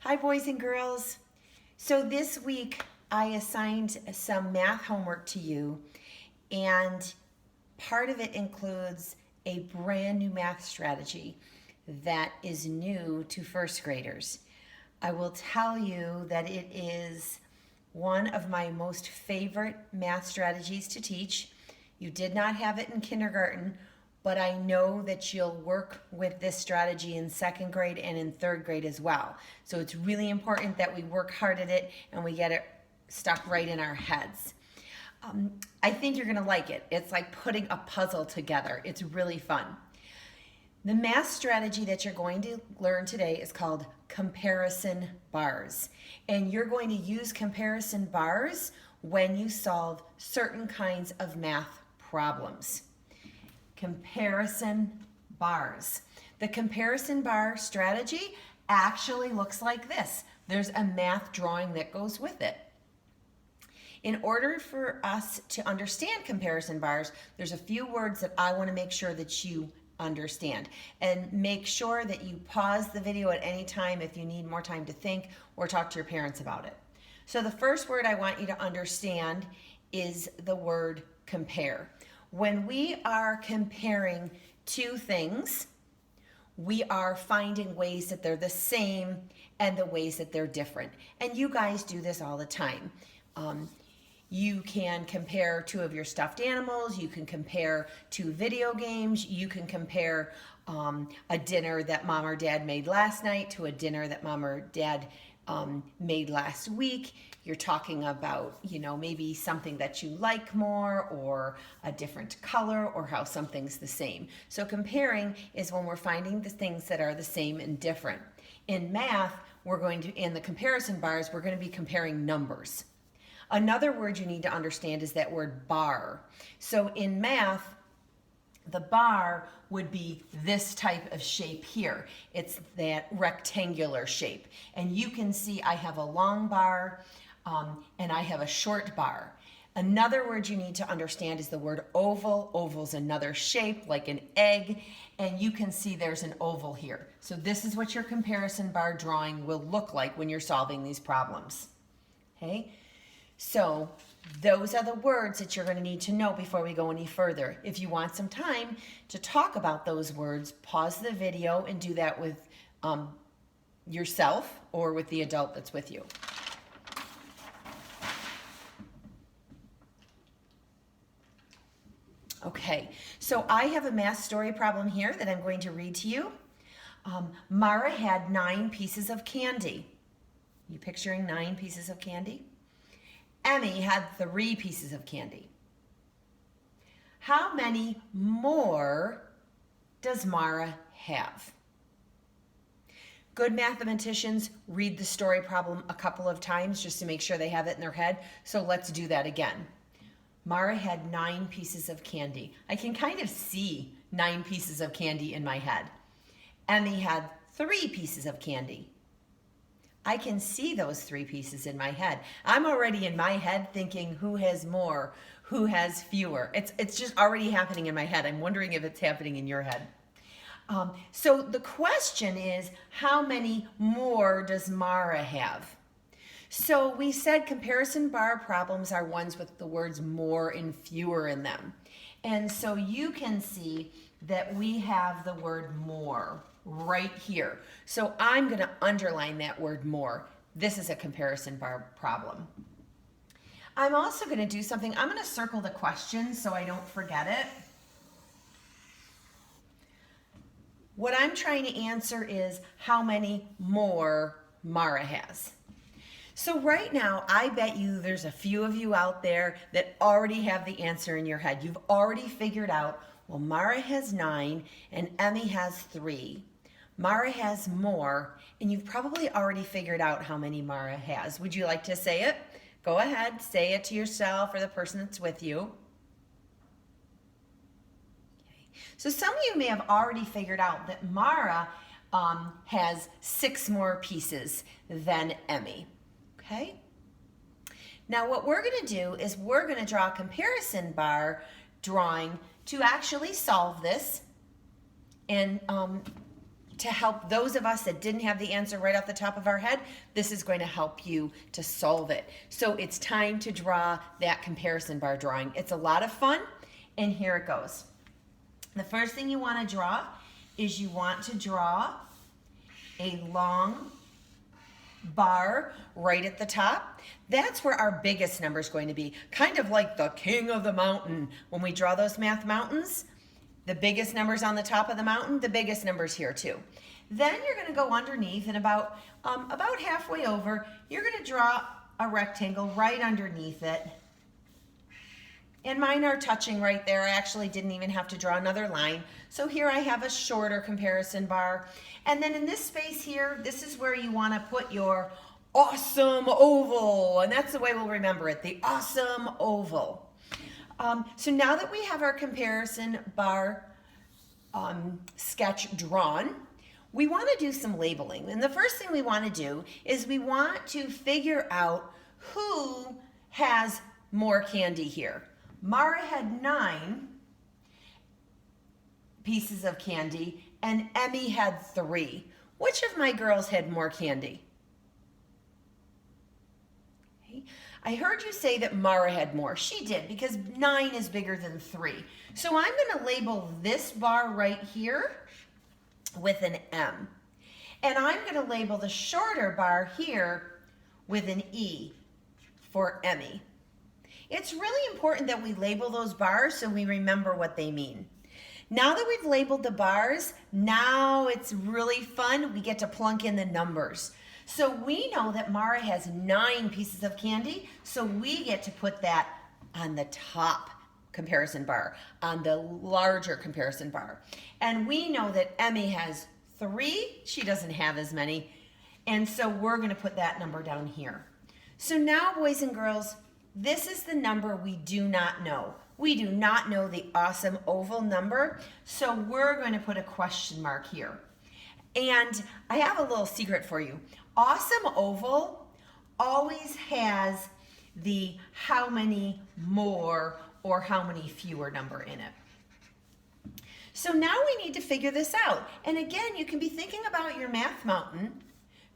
Hi, boys and girls. So this week I assigned some math homework to you, and part of it includes a brand new math strategy that is new to first graders. I will tell you that it is one of my most favorite math strategies to teach. You did not have it in kindergarten, but I know that you'll work with this strategy in second grade and in third grade as well. So it's really important that we work hard at it and we get it stuck right in our heads. I think you're gonna like it. It's like putting a puzzle together. It's really fun. The math strategy that you're going to learn today is called comparison bars. And you're going to use comparison bars when you solve certain kinds of math problems. Comparison bars. The comparison bar strategy actually looks like this. There's a math drawing that goes with it. In order for us to understand comparison bars, there's a few words that I want to make sure that you understand. And make sure that you pause the video at any time if you need more time to think or talk to your parents about it. So the first word I want you to understand is the word compare. When we are comparing two things, we are finding ways that they're the same and the ways that they're different. And you guys do this all the time. You can compare two of your stuffed animals, you can compare two video games, you can compare a dinner that mom or dad made last night to a dinner that mom or dad made last week. You're talking about, maybe something that you like more or a different color or how something's the same. So comparing is when we're finding the things that are the same and different. In math, in the comparison bars, we're going to be comparing numbers. Another word you need to understand is that word bar. So in math, the bar would be this type of shape here. It's that rectangular shape. And you can see I have a long bar and I have a short bar. Another word you need to understand is the word oval. Oval's another shape like an egg, and you can see there's an oval here. So this is what your comparison bar drawing will look like when you're solving these problems. Okay? So those are the words that you're going to need to know before we go any further. If you want some time to talk about those words, pause the video and do that with yourself or with the adult that's with you. Okay, so I have a math story problem here that I'm going to read to you. Mara had 9 pieces of candy. You picturing 9 pieces of candy? Emmy had 3 pieces of candy. How many more does Mara have? Good mathematicians read the story problem a couple of times just to make sure they have it in their head. So let's do that again. Mara had 9 pieces of candy. I can kind of see 9 pieces of candy in my head. Emmy had 3 pieces of candy. I can see those 3 pieces in my head. I'm already in my head thinking who has more, who has fewer. It's just already happening in my head. I'm wondering if it's happening in your head. So the question is, how many more does Mara have? So we said comparison bar problems are ones with the words more and fewer in them. And so you can see that we have the word more right here. So I'm going to underline that word more. This is a comparison bar problem. I'm also going to do something. I'm going to circle the question so I don't forget it. What I'm trying to answer is how many more Mara has. So right now, I bet you there's a few of you out there that already have the answer in your head. You've already figured out, well, Mara has 9 and Emmy has 3. Mara has more, and you've probably already figured out how many Mara has. Would you like to say it? Go ahead, say it to yourself or the person that's with you. Okay. So some of you may have already figured out that Mara has 6 more pieces than Emmy. Okay? Now what we're going to do is we're going to draw a comparison bar drawing to actually solve this and to help those of us that didn't have the answer right off the top of our head, this is going to help you to solve it. So it's time to draw that comparison bar drawing. It's a lot of fun, and here it goes. The first thing you want to draw is you want to draw a long bar right at the top. That's where our biggest number is going to be, kind of like the king of the mountain. When we draw those math mountains, the biggest number's on the top of the mountain, the biggest number's here too. Then you're going to go underneath, and about halfway over, you're going to draw a rectangle right underneath it. And mine are touching right there. I actually didn't even have to draw another line. So here I have a shorter comparison bar. And then in this space here, this is where you want to put your awesome oval. And that's the way we'll remember it, the awesome oval. So now that we have our comparison bar sketch drawn, we want to do some labeling. And the first thing we want to do is we want to figure out who has more candy here. Mara had 9 pieces of candy and Emmy had 3. Which of my girls had more candy? I heard you say that Mara had more. She did, because 9 is bigger than 3. So I'm going to label this bar right here with an M. And I'm going to label the shorter bar here with an E for Emmy. It's really important that we label those bars so we remember what they mean. Now that we've labeled the bars, now it's really fun. We get to plunk in the numbers. So we know that Mara has 9 pieces of candy, so we get to put that on the top comparison bar, on the larger comparison bar. And we know that Emmy has 3, she doesn't have as many, and so we're gonna put that number down here. So now, boys and girls, this is the number we do not know. We do not know the awesome oval number, so we're going to put a question mark here. And I have a little secret for you. Awesome oval always has the how many more or how many fewer number in it. So now we need to figure this out. And again, you can be thinking about your math mountain,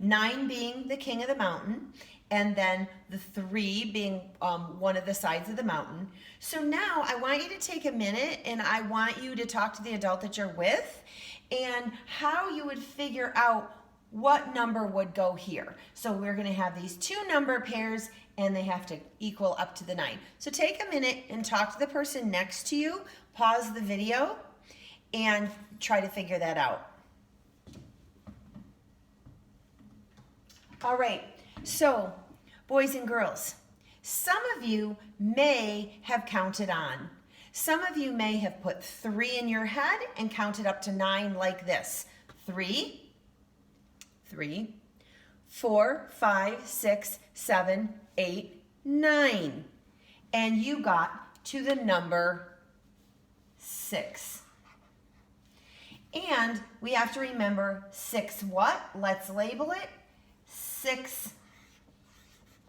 9 being the king of the mountain, and then the 3 being one of the sides of the mountain. So now I want you to take a minute and I want you to talk to the adult that you're with and how you would figure out what number would go here. So we're gonna have these 2 number pairs and they have to equal up to the 9. So take a minute and talk to the person next to you, pause the video, and try to figure that out. All right, so boys and girls, some of you may have counted on. Some of you may have put 3 in your head and counted up to 9 like this. 3, 4, 5, 6, 7, 8, 9. And you got to the number 6. And we have to remember 6 what? Let's label it 6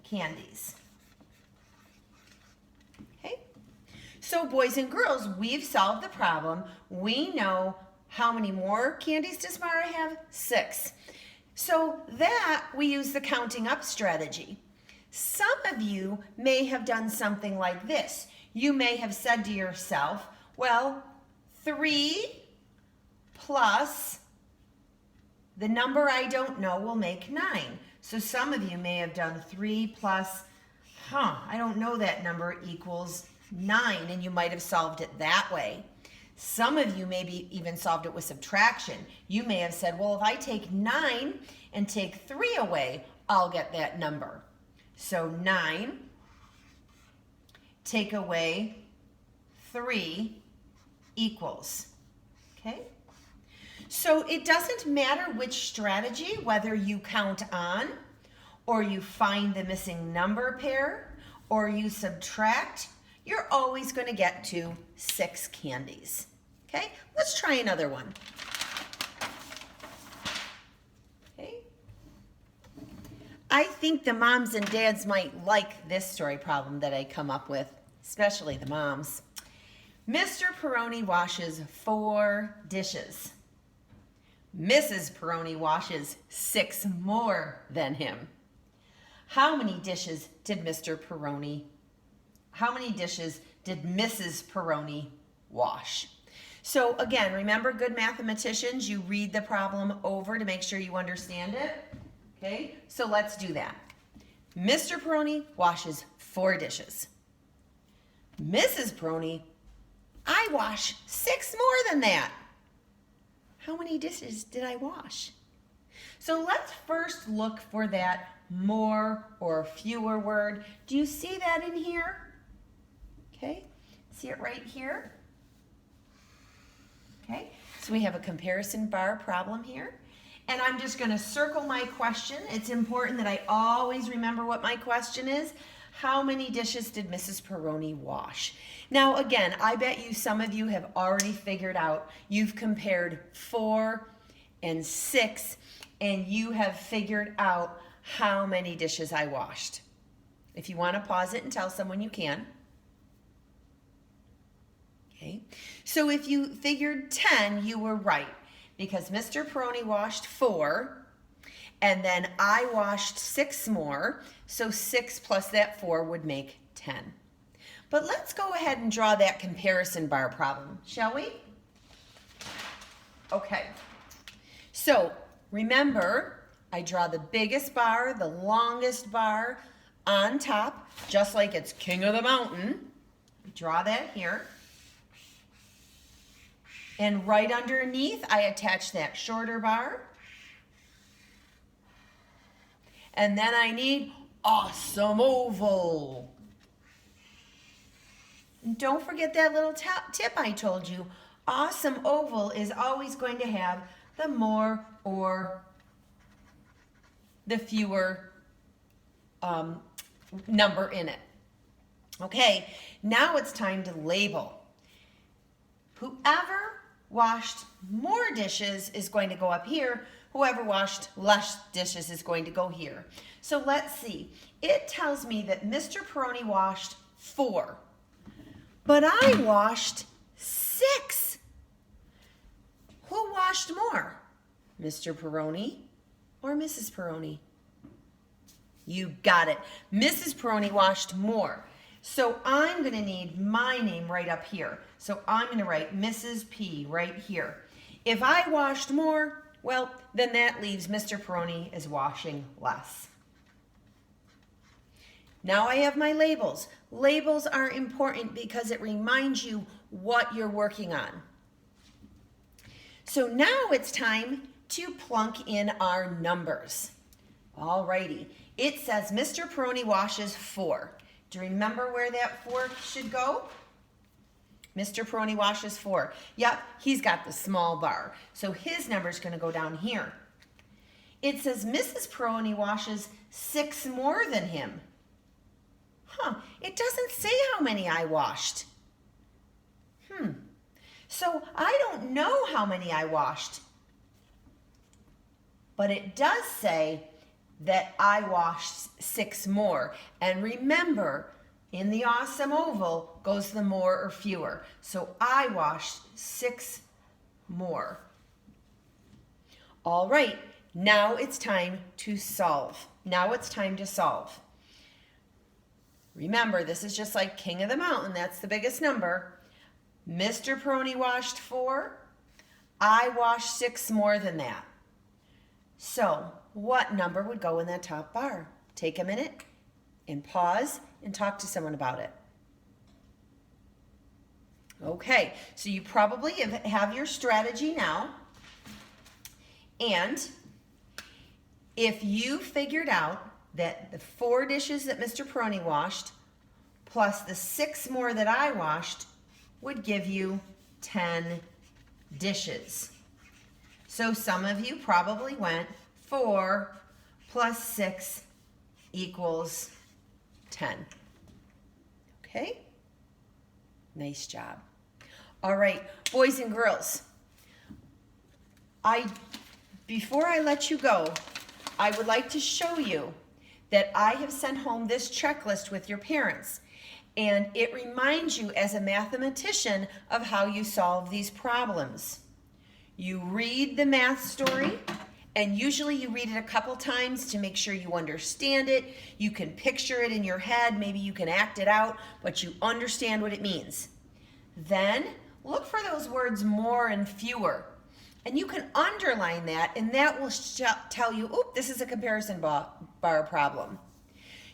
candies. Okay? So boys and girls, we've solved the problem. We know how many more candies does Mara have? 6. So that we use the counting up strategy. Some of you may have done something like this. You may have said to yourself, well, 3 plus the number I don't know will make 9. So some of you may have done 3 plus, I don't know that number equals 9, and you might have solved it that way. Some of you maybe even solved it with subtraction. You may have said, well, if I take 9 and take 3 away, I'll get that number. So 9, take away 3 equals, okay? So it doesn't matter which strategy, whether you count on, or you find the missing number pair, or you subtract, you're always going to get to 6 candies. Okay, let's try another one. Okay. I think the moms and dads might like this story problem that I come up with, especially the moms. Mr. Peroni washes 4 dishes. Mrs. Peroni washes 6 more than him. How many dishes did Mrs. Peroni wash? So again, remember, good mathematicians, you read the problem over to make sure you understand it. Okay, so let's do that. Mr. Peroni washes 4 dishes. Mrs. Peroni, I wash 6 more than that. How many dishes did I wash? So let's first look for that more or fewer word. Do you see that in here? Okay, see it right here? Okay, so we have a comparison bar problem here. And I'm just going to circle my question. It's important that I always remember what my question is. How many dishes did Mrs. Peroni wash? Now again, I bet you some of you have already figured out, you've compared 4 and 6, and you have figured out how many dishes I washed. If you want to pause it and tell someone, you can. Okay, so if you figured 10, you were right, because Mr. Peroni washed 4, and then I washed 6 more, so 6 plus that 4 would make 10. But let's go ahead and draw that comparison bar problem, shall we? Okay, so remember, I draw the biggest bar, the longest bar on top, just like it's King of the Mountain. Draw that here. And right underneath, I attach that shorter bar. And then I need awesome oval. And don't forget that little tip I told you. Awesome oval is always going to have the more or the fewer number in it. Okay, now it's time to label. Whoever washed more dishes is going to go up here. Whoever washed less dishes is going to go here. So let's see. It tells me that Mr. Peroni washed 4, but I washed 6. Who washed more? Mr. Peroni or Mrs. Peroni? You got it. Mrs. Peroni washed more. So I'm going to need my name right up here. So I'm going to write Mrs. P right here. If I washed more, well, then that leaves Mr. Peroni as washing less. Now I have my labels. Labels are important because it reminds you what you're working on. So now it's time to plunk in our numbers. Alrighty, it says Mr. Peroni washes 4. Do you remember where that 4 should go? Mr. Peroni washes 4. Yep, he's got the small bar. So his number is going to go down here. It says Mrs. Peroni washes 6 more than him. It doesn't say how many I washed. So I don't know how many I washed. But it does say that I washed 6 more. And remember, in the awesome oval goes the more or fewer. So I washed 6 more. All right, now it's time to solve. Remember, this is just like King of the Mountain. That's the biggest number. Mr. Peroni washed 4. I washed 6 more than that. So what number would go in that top bar? Take a minute and pause and talk to someone about it. Okay, so you probably have your strategy now. And if you figured out that the 4 dishes that Mr. Peroni washed plus the 6 more that I washed would give you 10 dishes. So some of you probably went 4 plus 6 equals 10. Okay? Nice job. All right, boys and girls, before I let you go, I would like to show you that I have sent home this checklist with your parents, and it reminds you as a mathematician of how you solve these problems. You read the math story, and usually you read it a couple times to make sure you understand it. You can picture it in your head, maybe you can act it out, but you understand what it means. Then look for those words more and fewer. And you can underline that, and that will tell you, oop, this is a comparison bar problem.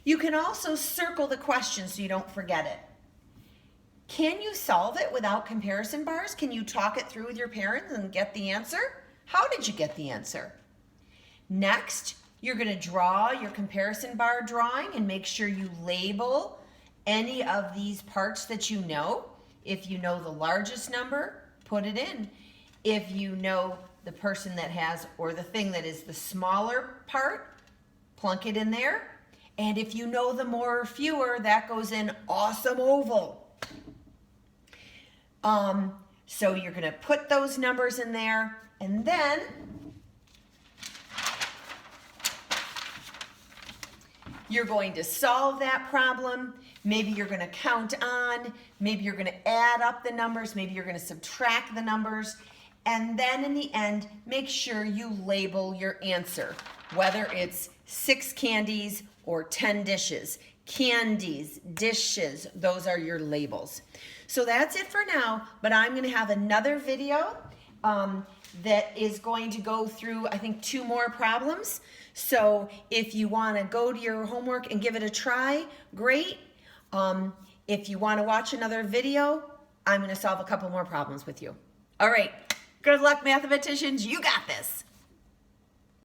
You can also circle the question so you don't forget it. Can you solve it without comparison bars? Can you talk it through with your parents and get the answer? How did you get the answer? Next, you're going to draw your comparison bar drawing and make sure you label any of these parts that you know. If you know the largest number, put it in. If you know the person that has, or the thing that is the smaller part, plunk it in there. And if you know the more or fewer, that goes in awesome oval. So you're going to put those numbers in there, and then you're going to solve that problem. Maybe you're going to count on, maybe you're going to add up the numbers, maybe you're going to subtract the numbers, and then in the end, make sure you label your answer, whether it's 6 candies or 10 dishes. Candies, dishes, those are your labels. So that's it for now, but I'm going to have another video that is going to go through, I think, 2 more problems. So if you want to go to your homework and give it a try, great. If you want to watch another video, I'm going to solve a couple more problems with you. All right, good luck, mathematicians. You got this.